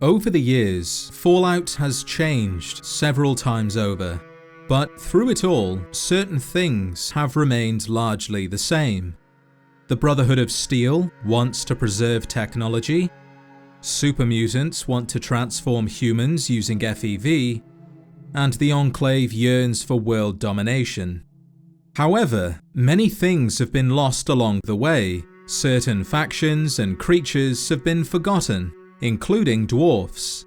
Over the years, Fallout has changed several times over, but through it all, certain things have remained largely the same. The Brotherhood of Steel wants to preserve technology, super mutants want to transform humans using FEV, and the Enclave yearns for world domination. However, many things have been lost along the way. Certain factions and creatures have been forgotten, including dwarfs.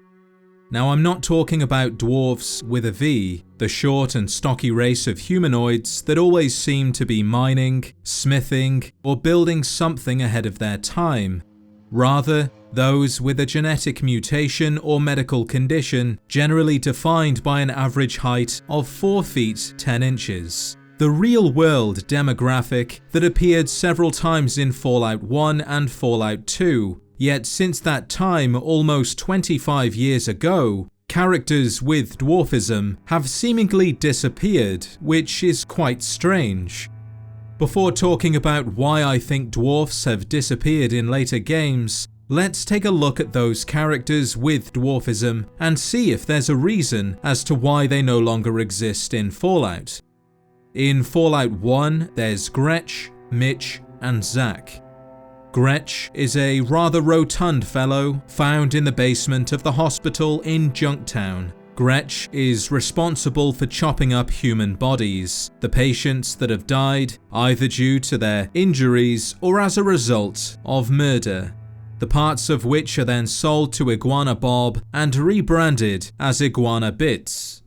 Now, I'm not talking about dwarfs with a V, the short and stocky race of humanoids that always seem to be mining, smithing, or building something ahead of their time. Rather, those with a genetic mutation or medical condition generally defined by an average height of 4 feet 10 inches. The real-world demographic that appeared several times in Fallout 1 and Fallout 2, yet since that time almost 25 years ago, characters with dwarfism have seemingly disappeared, which is quite strange. Before talking about why I think dwarfs have disappeared in later games, let's take a look at those characters with dwarfism and see if there's a reason as to why they no longer exist in Fallout. In Fallout 1, there's Gretch, Mitch, and Zach. Gretch is a rather rotund fellow found in the basement of the hospital in Junktown. Gretch is responsible for chopping up human bodies, the patients that have died either due to their injuries or as a result of murder, the parts of which are then sold to Iguana Bob and rebranded as Iguana Bits.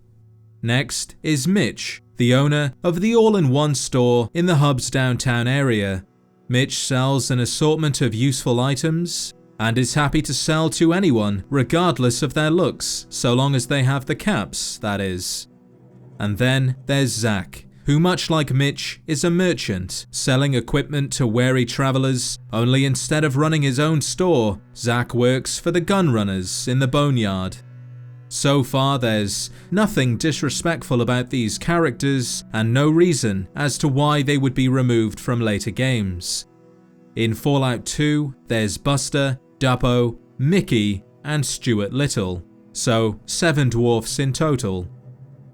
Next is Mitch, the owner of the all-in-one store in the hub's downtown area. Mitch sells an assortment of useful items and is happy to sell to anyone regardless of their looks, so long as they have the caps, that is. And then there's Zach, who much like Mitch is a merchant, selling equipment to wary travelers, only instead of running his own store, Zach works for the gun runners in the boneyard. So far, there's nothing disrespectful about these characters and no reason as to why they would be removed from later games. In Fallout 2, there's Buster, Duppo, Mickey, and Stuart Little, so 7 dwarfs in total.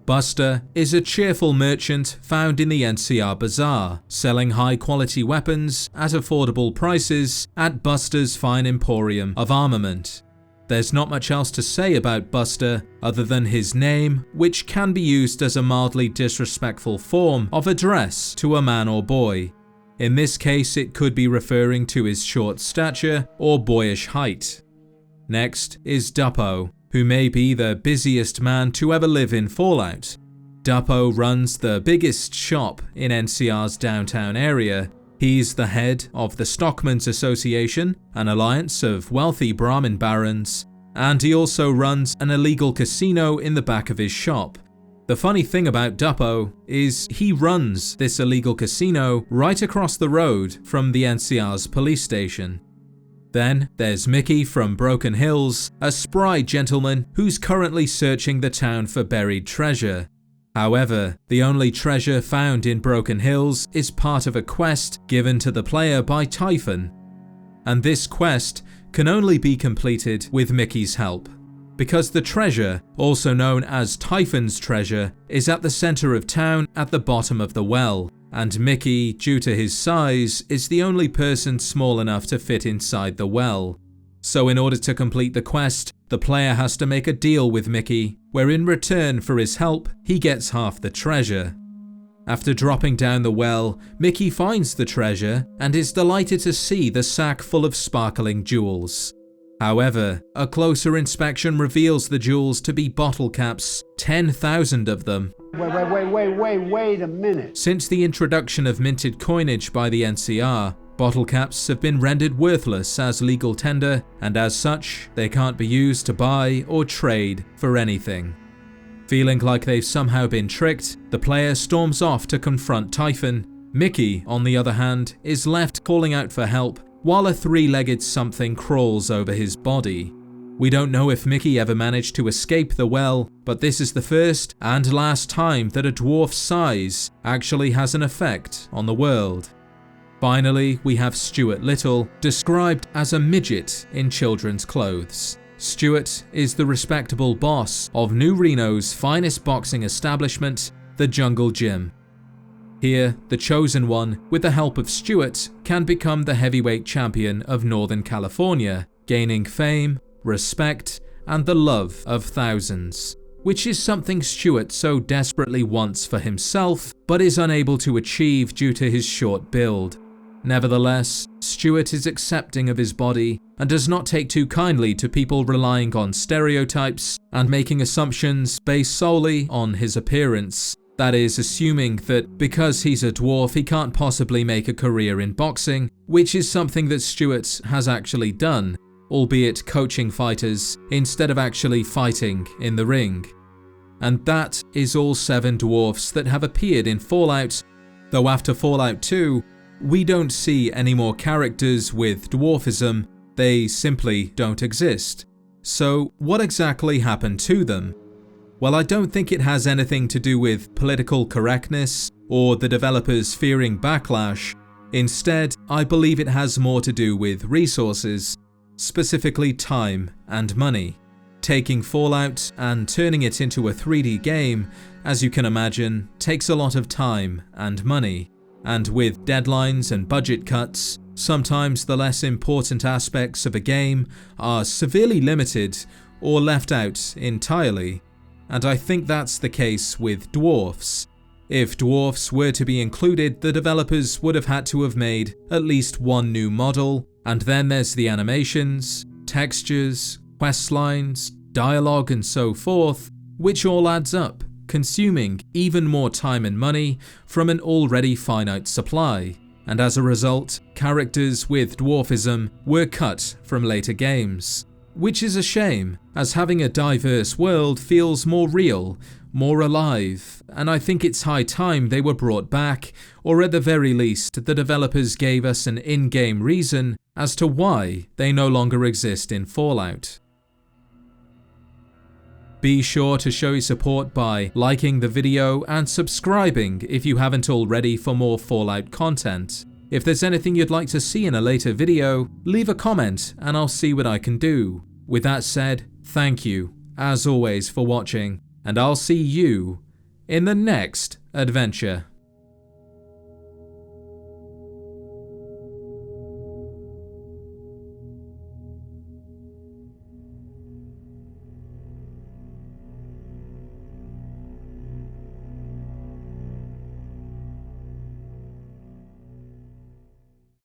Buster is a cheerful merchant found in the NCR Bazaar, selling high-quality weapons at affordable prices at Buster's fine emporium of armament. There's not much else to say about Buster other than his name, which can be used as a mildly disrespectful form of address to a man or boy. In this case, it could be referring to his short stature or boyish height. Next is Duppo, who may be the busiest man to ever live in Fallout. Duppo runs the biggest shop in NCR's downtown area. He's the head of the Stockmen's Association, an alliance of wealthy Brahmin barons, and he also runs an illegal casino in the back of his shop. The funny thing about Duppo is he runs this illegal casino right across the road from the NCR's police station. Then there's Mickey from Broken Hills, a spry gentleman who's currently searching the town for buried treasure. However, the only treasure found in Broken Hills is part of a quest given to the player by Typhon. And this quest can only be completed with Mickey's help, because the treasure, also known as Typhon's treasure, is at the center of town at the bottom of the well, and Mickey, due to his size, is the only person small enough to fit inside the well. So in order to complete the quest, the player has to make a deal with Mickey, where in return for his help, he gets half the treasure. After dropping down the well, Mickey finds the treasure and is delighted to see the sack full of sparkling jewels. However, a closer inspection reveals the jewels to be bottle caps, 10,000 of them. Wait a minute. Since the introduction of minted coinage by the NCR, bottle caps have been rendered worthless as legal tender, and as such, they can't be used to buy or trade for anything. Feeling like they've somehow been tricked, the player storms off to confront Typhon. Mickey, on the other hand, is left calling out for help while a 3-legged something crawls over his body. We don't know if Mickey ever managed to escape the well, but this is the first and last time that a dwarf's size actually has an effect on the world. Finally, we have Stuart Little, described as a midget in children's clothes. Stewart is the respectable boss of New Reno's finest boxing establishment, the Jungle Gym. Here, the Chosen One, with the help of Stewart, can become the heavyweight champion of Northern California, gaining fame, respect, and the love of thousands, which is something Stewart so desperately wants for himself, but is unable to achieve due to his short build. Nevertheless, Stewart is accepting of his body and does not take too kindly to people relying on stereotypes and making assumptions based solely on his appearance. That is, assuming that because he's a dwarf he can't possibly make a career in boxing, which is something that Stewart has actually done, albeit coaching fighters instead of actually fighting in the ring. And that is all 7 dwarfs that have appeared in Fallout, though after Fallout 2, we don't see any more characters with dwarfism, they simply don't exist. So what exactly happened to them? Well, I don't think it has anything to do with political correctness or the developers fearing backlash. Instead, I believe it has more to do with resources, specifically time and money. Taking Fallout and turning it into a 3D game, as you can imagine, takes a lot of time and money. And with deadlines and budget cuts, sometimes the less important aspects of a game are severely limited or left out entirely. And I think that's the case with Dwarfs. If Dwarfs were to be included, the developers would have had to have made at least one new model, and then there's the animations, textures, quest lines, dialogue and so forth, which all adds up, consuming even more time and money from an already finite supply, and as a result, characters with dwarfism were cut from later games. Which is a shame, as having a diverse world feels more real, more alive, and I think it's high time they were brought back, or at the very least the developers gave us an in-game reason as to why they no longer exist in Fallout. Be sure to show your support by liking the video and subscribing if you haven't already for more Fallout content. If there's anything you'd like to see in a later video, leave a comment and I'll see what I can do. With that said, thank you, as always, for watching, and I'll see you in the next adventure.